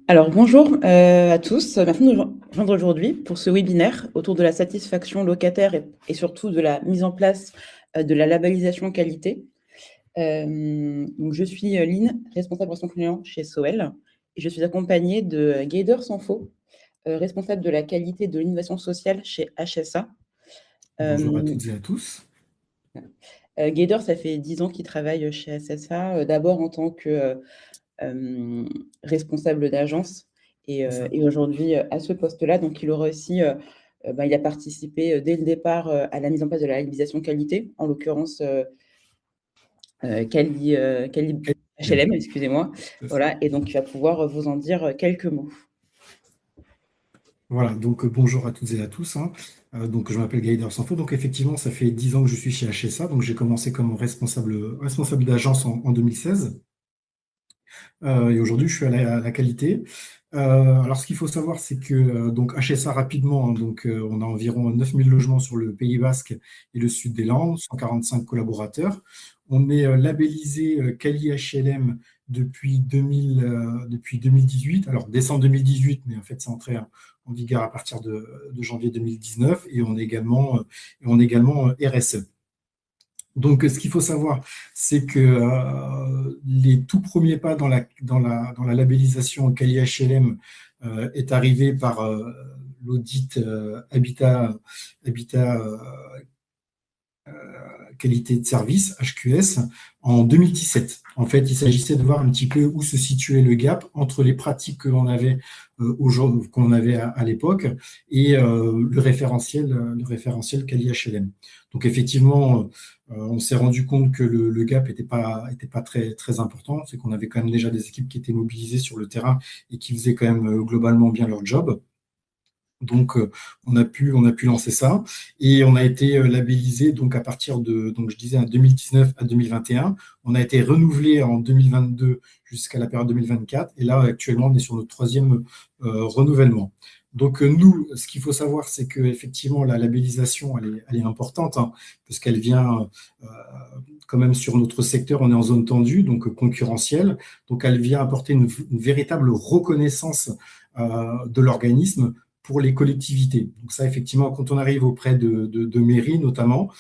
Alors bonjour à tous, merci de nous rejoindre aujourd'hui pour ce webinaire autour de la satisfaction locataire et surtout de la mise en place de la labellisation qualité. Donc je suis Lynn, responsable relation client chez Soel et je suis accompagnée de Guaider Sanfo, responsable de la qualité de l'innovation sociale chez HSA. Bonjour à Euh, toutes et à tous. Guaider, ça fait 10 ans qu'il travaille chez HSA, d'abord en tant que responsable d'agence C'est ça. et aujourd'hui à ce poste-là. Donc, il aura aussi, il a participé dès le départ à la mise en place de la labellisation qualité, en l'occurrence Cali Hélène, HLM, excusez-moi. c'est ça. Voilà, et donc il va pouvoir vous en dire quelques mots. Voilà, donc bonjour à toutes et à tous, hein. Donc je m'appelle Gaïder Sanfo. Donc effectivement, ça fait 10 ans que je suis chez HSA. Donc j'ai commencé comme responsable d'agence en 2016. Et aujourd'hui, je suis à la qualité. Alors ce qu'il faut savoir, c'est que donc HSA rapidement, hein, donc on a environ 9000 logements sur le Pays Basque et le sud des Landes, 145 collaborateurs. On est labellisé Quali HLM depuis 2018, alors décembre 2018, mais en fait c'est entré en vigueur à partir de janvier 2019, et on est également RSE. Donc, ce qu'il faut savoir, c'est que les tout premiers pas dans la labellisation Cali HLM est arrivé par l'audit Habitat qualité de service, HQS, en 2017. En fait, il s'agissait de voir un petit peu où se situait le gap entre les pratiques que l'on avait qu'on avait à l'époque et le référentiel Cali HLM. Donc effectivement, on s'est rendu compte que le gap était pas très, très important. C'est qu'on avait quand même déjà des équipes qui étaient mobilisées sur le terrain et qui faisaient quand même globalement bien leur job. Donc, on a pu lancer ça et on a été labellisé donc à partir de, donc je disais, 2019 à 2021. On a été renouvelé en 2022 jusqu'à la période 2024 et là, actuellement, on est sur notre troisième renouvellement. Donc, nous, ce qu'il faut savoir, c'est qu'effectivement, la labellisation, elle est importante, hein, parce qu'elle vient quand même sur notre secteur, on est en zone tendue, donc concurrentielle. Donc, elle vient apporter une véritable reconnaissance de l'organisme pour les collectivités. Donc ça, effectivement, quand on arrive auprès de mairies, notamment,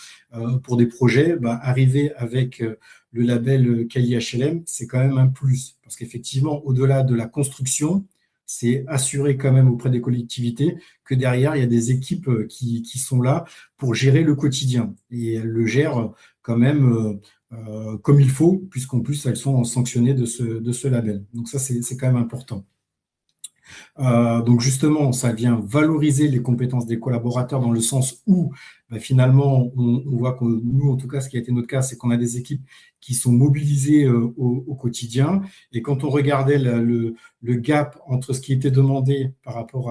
pour des projets, bah, arriver avec le label Cali HLM, c'est quand même un plus. Parce qu'effectivement, au-delà de la construction, c'est assurer quand même auprès des collectivités que derrière, il y a des équipes qui sont là pour gérer le quotidien. Et elles le gèrent quand même comme il faut, puisqu'en plus, elles sont sanctionnées de ce label. Donc ça, c'est quand même important. Donc justement, ça vient valoriser les compétences des collaborateurs dans le sens où bah, finalement, on voit que nous, en tout cas, ce qui a été notre cas, c'est qu'on a des équipes qui sont mobilisées au quotidien. Et quand on regardait le gap entre ce qui était demandé par rapport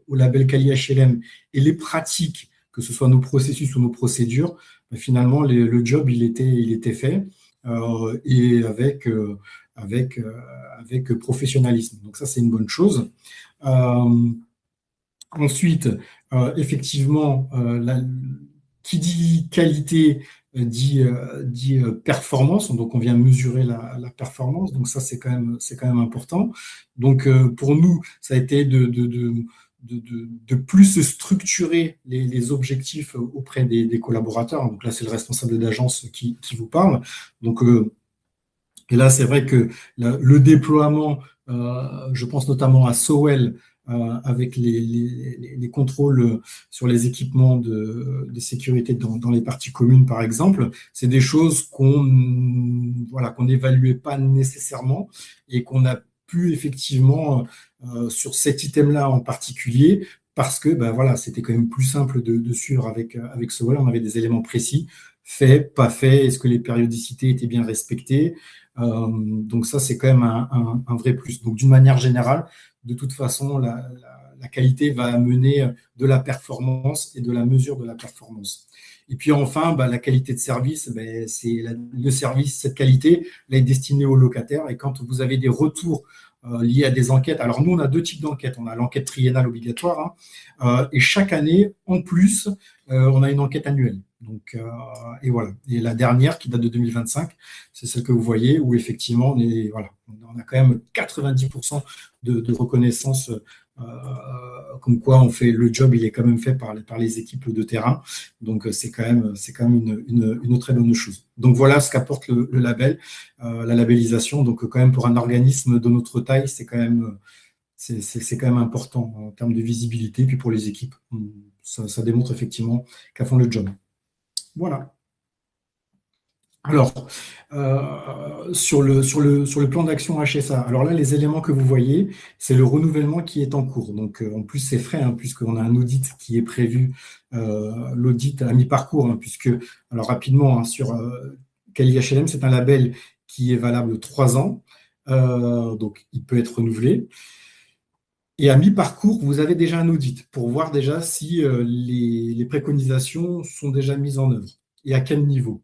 au label Cali HLM et les pratiques, que ce soit nos processus ou nos procédures, bah, finalement, le job, il était fait et avec, euh, avec professionnalisme. Donc ça, c'est une bonne chose. Euh, Ensuite, effectivement, qui dit qualité dit performance. Donc, on vient mesurer la performance. Donc, ça, c'est quand même important. Donc, pour nous, ça a été de plus structurer les objectifs auprès des collaborateurs. Donc là, c'est le responsable d'agence qui vous parle. Donc, et là, c'est vrai que le déploiement, je pense notamment à Sowell, avec les contrôles sur les équipements de sécurité dans les parties communes, par exemple, c'est des choses qu'on n'évaluait pas nécessairement et qu'on a pu effectivement, sur cet item-là en particulier, parce que ben, voilà, c'était quand même plus simple de suivre avec Sowell, on avait des éléments précis, fait, pas fait, est-ce que les périodicités étaient bien respectées, donc ça, c'est quand même un vrai plus. Donc d'une manière générale, de toute façon, la qualité va amener de la performance et de la mesure de la performance. Et puis enfin, bah, la qualité de service, ben, le service, cette qualité, elle est destinée aux locataires. Et quand vous avez des retours liés à des enquêtes, alors nous, on a deux types d'enquêtes. On a l'enquête triennale obligatoire, hein, et chaque année, en plus, on a une enquête annuelle. Donc, et voilà. Et la dernière, qui date de 2025, c'est celle que vous voyez, où effectivement, on a quand même 90% de reconnaissance, comme quoi on fait le job, il est quand même fait par les équipes de terrain. Donc, c'est quand même une très bonne chose. Donc, voilà ce qu'apporte le label, la labellisation. Donc, quand même, pour un organisme de notre taille, c'est quand même important en termes de visibilité. Puis pour les équipes, ça démontre effectivement qu'elles font le job. Voilà. Alors, sur le plan d'action HSA, alors là, les éléments que vous voyez, c'est le renouvellement qui est en cours. Donc, en plus, c'est frais, puisqu'on a un audit qui est prévu, l'audit à mi-parcours, puisque, alors rapidement, sur Cali HLM, c'est un label qui est valable 3 ans, donc il peut être renouvelé. Et à mi-parcours, vous avez déjà un audit pour voir déjà si les préconisations sont déjà mises en œuvre et à quel niveau.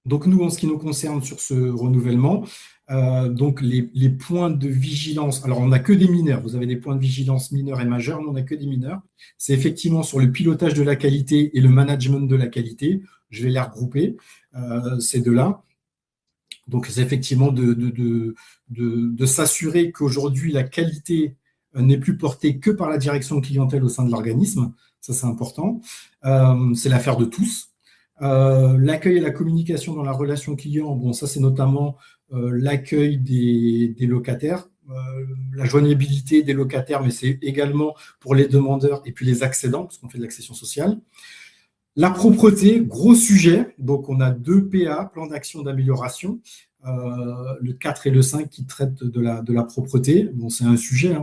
Donc nous, en ce qui nous concerne sur ce renouvellement, donc les points de vigilance, alors on n'a que des mineurs, vous avez des points de vigilance mineurs et majeurs, nous on n'a que des mineurs. C'est effectivement sur le pilotage de la qualité et le management de la qualité, je vais les regrouper, ces deux-là. Donc c'est effectivement de s'assurer qu'aujourd'hui la qualité n'est plus portée que par la direction clientèle au sein de l'organisme, ça c'est important, c'est l'affaire de tous. L'accueil et la communication dans la relation client, bon, ça c'est notamment l'accueil des locataires, la joignabilité des locataires, mais c'est également pour les demandeurs et puis les accédants, parce qu'on fait de l'accession sociale. La propreté, gros sujet. Donc, on a 2 PA, plan d'action d'amélioration, le 4 et le 5 qui traitent de la propreté. Bon, c'est un sujet,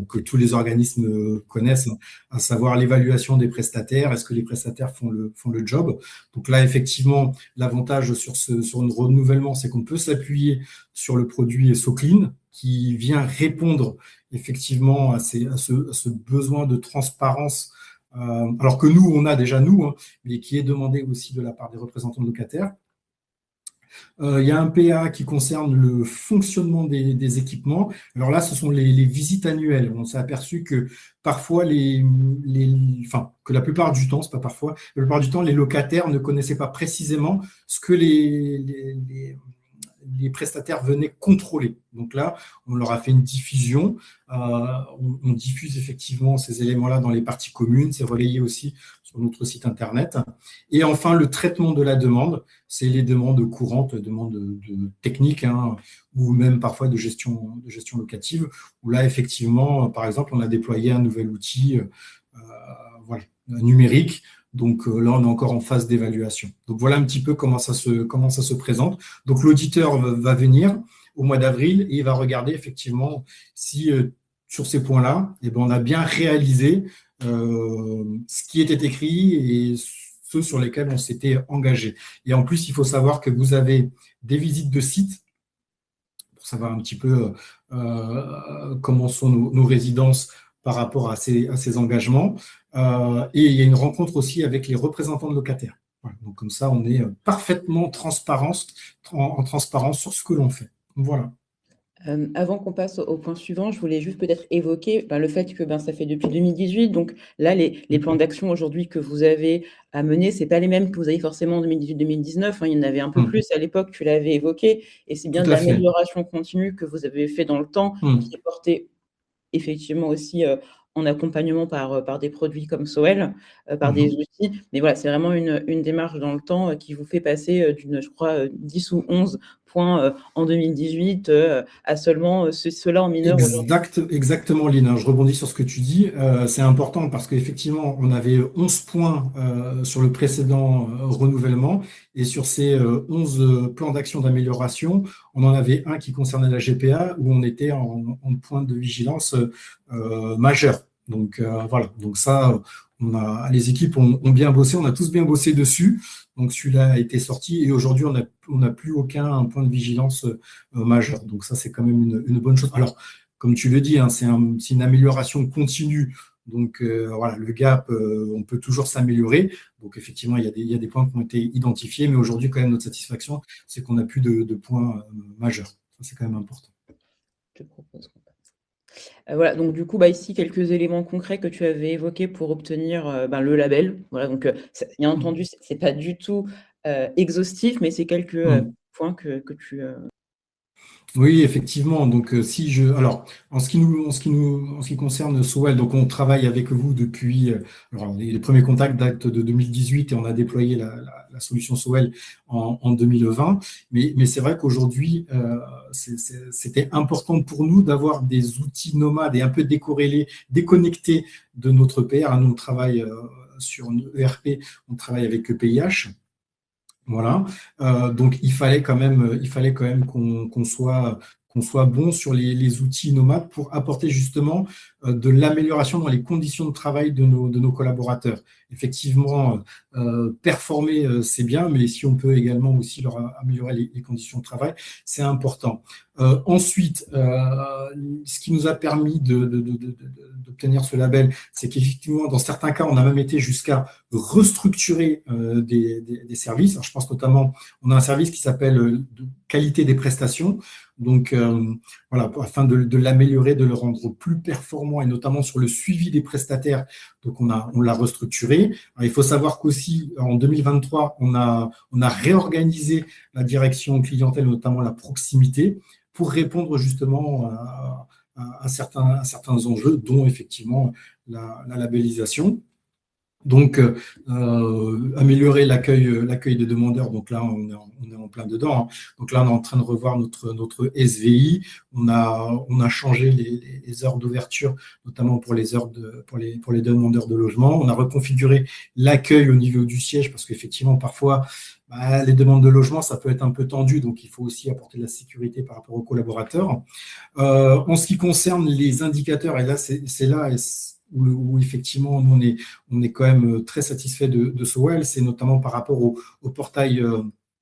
que tous les organismes connaissent, à savoir l'évaluation des prestataires. Est-ce que les prestataires font le job? Donc là, effectivement, l'avantage sur le renouvellement, c'est qu'on peut s'appuyer sur le produit SoClean qui vient répondre effectivement à ce besoin de transparence, alors que nous, on a déjà mais qui est demandé aussi de la part des représentants de locataires. Il y a un PA qui concerne le fonctionnement des équipements. Alors là, ce sont les visites annuelles. On s'est aperçu que parfois, que la plupart du temps, c'est pas parfois, la plupart du temps, les locataires ne connaissaient pas précisément ce que les prestataires venaient contrôler. Donc là, on leur a fait une diffusion. On diffuse effectivement ces éléments-là dans les parties communes. C'est relayé aussi sur notre site Internet. Et enfin, le traitement de la demande, c'est les demandes courantes, demandes techniques, ou même parfois de gestion locative, où là, effectivement, par exemple, on a déployé un nouvel outil numérique. Donc là, on est encore en phase d'évaluation. Donc voilà un petit peu comment ça se présente. Donc l'auditeur va venir au mois d'avril et il va regarder effectivement si sur ces points-là, on a bien réalisé ce qui était écrit et ceux sur lesquels on s'était engagé. Et en plus, il faut savoir que vous avez des visites de sites pour savoir un petit peu comment sont nos résidences par rapport à ces engagements. Et il y a une rencontre aussi avec les représentants de locataires. Voilà, donc comme ça, on est parfaitement en transparence sur ce que l'on fait. Voilà. Avant qu'on passe au point suivant, je voulais juste peut-être évoquer le fait que ça fait depuis 2018. Donc là, les plans d'action aujourd'hui que vous avez à mener, ce n'est pas les mêmes que vous avez forcément en 2018-2019. Il y en avait un peu plus à l'époque, tu l'avais évoqué. Et c'est bien de l'amélioration continue que vous avez fait dans le temps, qui est portée effectivement aussi en accompagnement par des produits comme Soel, par des outils. Mais voilà, c'est vraiment une démarche dans le temps qui vous fait passer d'une, je crois, 10 ou 11 points en 2018 à seulement ceux-là en mineur aujourd'hui. Exactement, Lina. Je rebondis sur ce que tu dis. C'est important parce qu'effectivement, on avait 11 points sur le précédent renouvellement et sur ces 11 plans d'action d'amélioration, on en avait un qui concernait la GPA où on était en point de vigilance majeur. Donc voilà, donc ça, les équipes ont bien bossé, on a tous bien bossé dessus. Donc celui-là a été sorti et aujourd'hui, on n'a plus aucun point de vigilance majeur. Donc ça, c'est quand même une bonne chose. Alors, comme tu le dis, c'est une amélioration continue. Donc voilà, le gap, on peut toujours s'améliorer. Donc effectivement, il y a des points qui ont été identifiés, mais aujourd'hui, quand même, notre satisfaction, c'est qu'on n'a plus de points majeurs. Ça, c'est quand même important. Je te propose qu'on passe. Voilà, donc du coup, ici, quelques éléments concrets que tu avais évoqués pour obtenir le label. Voilà, donc bien entendu, c'est pas du tout exhaustif, mais c'est quelques Mm. points que tu... Oui, effectivement. Donc, si je, alors, en ce qui concerne Sowell, donc on travaille avec vous depuis, alors les premiers contacts datent de 2018 et on a déployé la solution Sowell en 2020. Mais c'est vrai qu'aujourd'hui, c'était important pour nous d'avoir des outils nomades et un peu décorrélés, déconnectés de notre PR. Nous, on travaille sur un ERP, on travaille avec EPIH. Voilà. Donc il fallait quand même qu'on soit bon sur les outils nomades pour apporter justement de l'amélioration dans les conditions de travail de nos collaborateurs. Effectivement, performer, c'est bien, mais si on peut également aussi leur améliorer les conditions de travail, c'est important. Ensuite, ce qui nous a permis d'obtenir ce label, c'est qu'effectivement, dans certains cas, on a même été jusqu'à restructurer des services. Alors, je pense notamment, on a un service qui s'appelle qualité des prestations. Donc, voilà, afin de l'améliorer, de le rendre plus performant et notamment sur le suivi des prestataires. Donc, on l'a restructuré. Alors, il faut savoir qu'aussi, en 2023, on a réorganisé la direction clientèle, notamment la proximité, pour répondre justement à certains enjeux, dont effectivement la labellisation. Donc, améliorer l'accueil des demandeurs. Donc là, on est en plein dedans, hein. Donc là, on est en train de revoir notre SVI. On a changé les heures d'ouverture, notamment pour les heures pour les demandeurs de logement. On a reconfiguré l'accueil au niveau du siège parce qu'effectivement, parfois, les demandes de logement, ça peut être un peu tendu. Donc, il faut aussi apporter de la sécurité par rapport aux collaborateurs. En ce qui concerne les indicateurs, et là, c'est là où effectivement, nous, on est quand même très satisfait de Sowell, c'est notamment par rapport au portail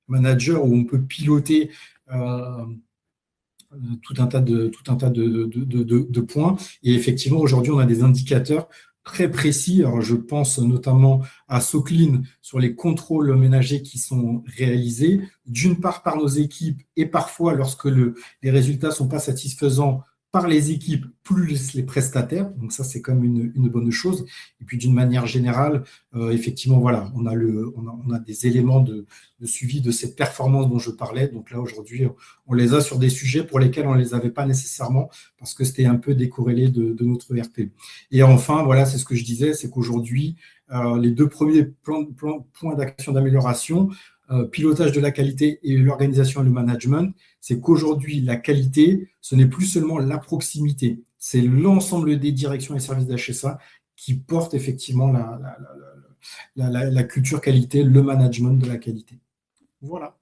manager où on peut piloter tout un tas de points. Et effectivement, aujourd'hui, on a des indicateurs très précis. Alors, je pense notamment à SoClean sur les contrôles ménagers qui sont réalisés, d'une part par nos équipes et parfois lorsque les résultats ne sont pas satisfaisants par les équipes plus les prestataires. Donc ça, c'est quand même une bonne chose. Et puis d'une manière générale, effectivement, voilà, on a des éléments de suivi de ces performances dont je parlais. Donc là, aujourd'hui, on les a sur des sujets pour lesquels on ne les avait pas nécessairement parce que c'était un peu décorrélé de notre ERP. Et enfin, voilà, c'est ce que je disais, c'est qu'aujourd'hui, les deux premiers points d'action d'amélioration, pilotage de la qualité et l'organisation et le management, c'est qu'aujourd'hui, la qualité, ce n'est plus seulement la proximité, c'est l'ensemble des directions et services d'HSA qui portent effectivement la culture qualité, le management de la qualité. Voilà.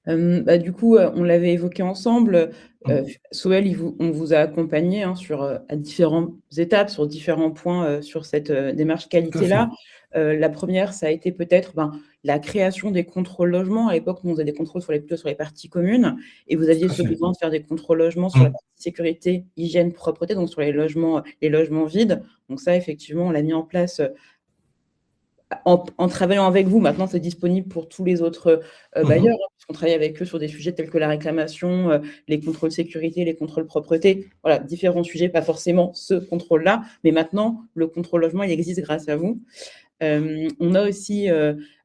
Du coup, on l'avait évoqué ensemble. Sowell, on vous a accompagné à différentes étapes, sur différents points sur cette démarche Tout à fait. qualité-là. La première, ça a été peut-être la création des contrôles logements. À l'époque, nous, on faisait des contrôles plutôt sur les parties communes et vous aviez ce besoin de faire des contrôles logements sur la partie sécurité, hygiène, propreté, donc sur les logements vides. Donc ça, effectivement, on l'a mis en place en travaillant avec vous. Maintenant, c'est disponible pour tous les autres bailleurs, puisqu'on travaille avec eux sur des sujets tels que la réclamation, les contrôles sécurité, les contrôles propreté. Voilà, différents sujets, pas forcément ce contrôle-là, mais maintenant, le contrôle logement, il existe grâce à vous. On a aussi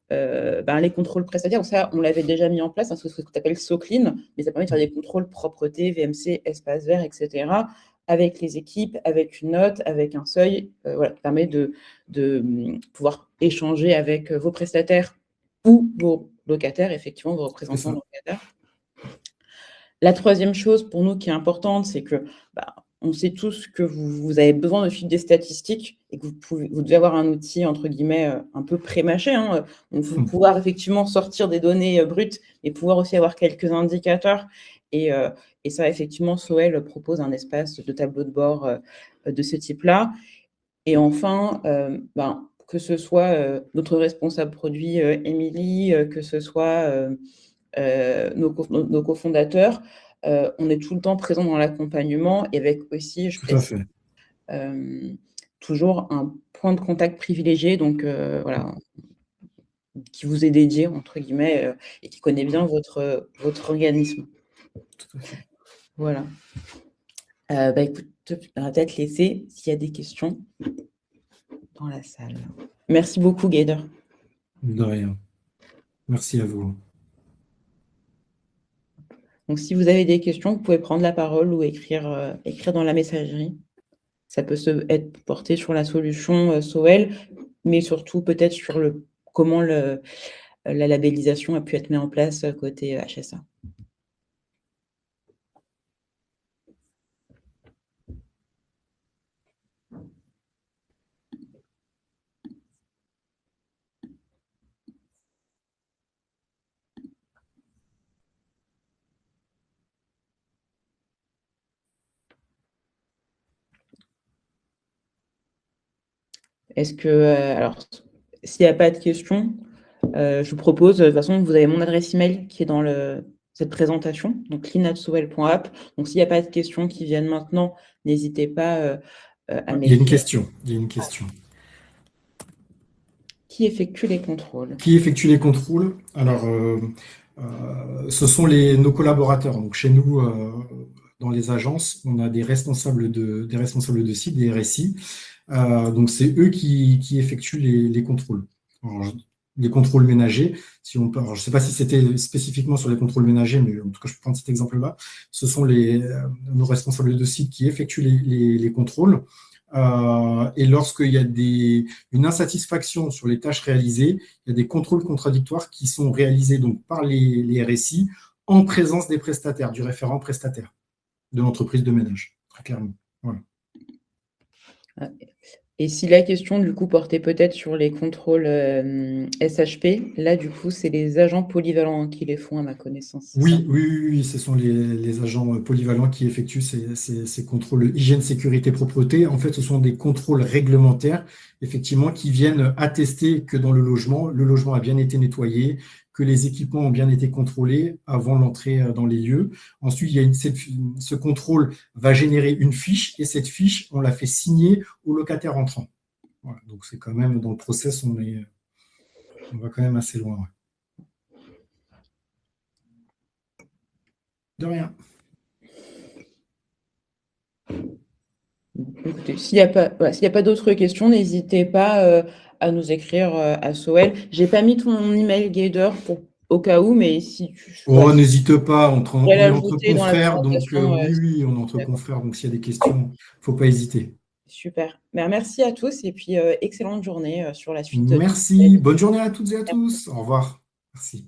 les contrôles prestataires. Donc ça, on l'avait déjà mis en place, c'est ce que tu appelles SoClean, mais ça permet de faire des contrôles propreté, VMC, espace vert, etc., avec les équipes, avec une note, avec un seuil, voilà, qui permet de pouvoir échanger avec vos prestataires ou vos locataires, effectivement, vos représentants locataires. La troisième chose pour nous qui est importante, c'est que on sait tous que vous avez besoin de suivre des statistiques et que vous devez avoir un outil, entre guillemets, un peu pré-mâché. Vous pouvoir effectivement sortir des données brutes et pouvoir aussi avoir quelques indicateurs. Et ça, effectivement, Sowell propose un espace de tableau de bord de ce type-là. Et enfin, que ce soit notre responsable produit, Émilie, que ce soit nos cofondateurs, on est tout le temps présent dans l'accompagnement et avec aussi, je précise, toujours un point de contact privilégié, donc voilà, qui vous est dédié, entre guillemets, et qui connaît bien votre organisme. Tout à fait. Voilà. Écoute, on va peut-être laisser s'il y a des questions dans la salle. Merci beaucoup, Gader. De rien. Merci à vous. Donc, si vous avez des questions, vous pouvez prendre la parole ou écrire dans la messagerie. Ça peut être porté sur la solution SOEL, mais surtout peut-être sur comment la labellisation a pu être mise en place côté HSA. Est-ce que, alors, s'il n'y a pas de questions, je vous propose, de toute façon, vous avez mon adresse email qui est dans cette présentation, donc lynn@sowell.app. Donc, s'il n'y a pas de questions qui viennent maintenant, n'hésitez pas à Il y a une m'écrire. question. Il y a une question. Qui effectue les contrôles? Qui effectue les contrôles? Alors, ce sont nos collaborateurs. Donc, chez nous, dans les agences, on a des responsables de site, des RSI. Donc, c'est eux qui effectuent les contrôles. Alors, les contrôles ménagers, si on peut, alors, je ne sais pas si c'était spécifiquement sur les contrôles ménagers, mais en tout cas, je peux prendre cet exemple-là. Ce sont nos responsables de site qui effectuent les contrôles. Et lorsqu'il y a une insatisfaction sur les tâches réalisées, il y a des contrôles contradictoires qui sont réalisés donc par les RSI en présence des prestataires, du référent prestataire de l'entreprise de ménage, très clairement. Voilà. Et si la question, du coup, portait peut-être sur les contrôles SHP, là, du coup, c'est les agents polyvalents qui les font, à ma connaissance. Oui, ce sont les agents polyvalents qui effectuent ces contrôles hygiène, sécurité, propreté. En fait, ce sont des contrôles réglementaires, effectivement, qui viennent attester que dans le logement a bien été nettoyé, que les équipements ont bien été contrôlés avant l'entrée dans les lieux. Ensuite, ce contrôle va générer une fiche et cette fiche, on la fait signer au locataire entrant. Voilà, donc, c'est quand même, dans le process, on va quand même assez loin. Ouais. De rien. Écoutez, s'il n'y a pas d'autres questions, n'hésitez pas à nous écrire à SOEL. Je n'ai pas mis ton email, Gader, au cas où, mais si tu N'hésite pas, pourrais on est entre l'ajouter dans la confrères, donc présentation. oui, on est entre confrères, donc s'il y a des questions, il ne faut pas hésiter. Super. Merci à tous et puis excellente journée sur la suite. Merci, bonne journée à toutes et à tous. Au revoir. Merci.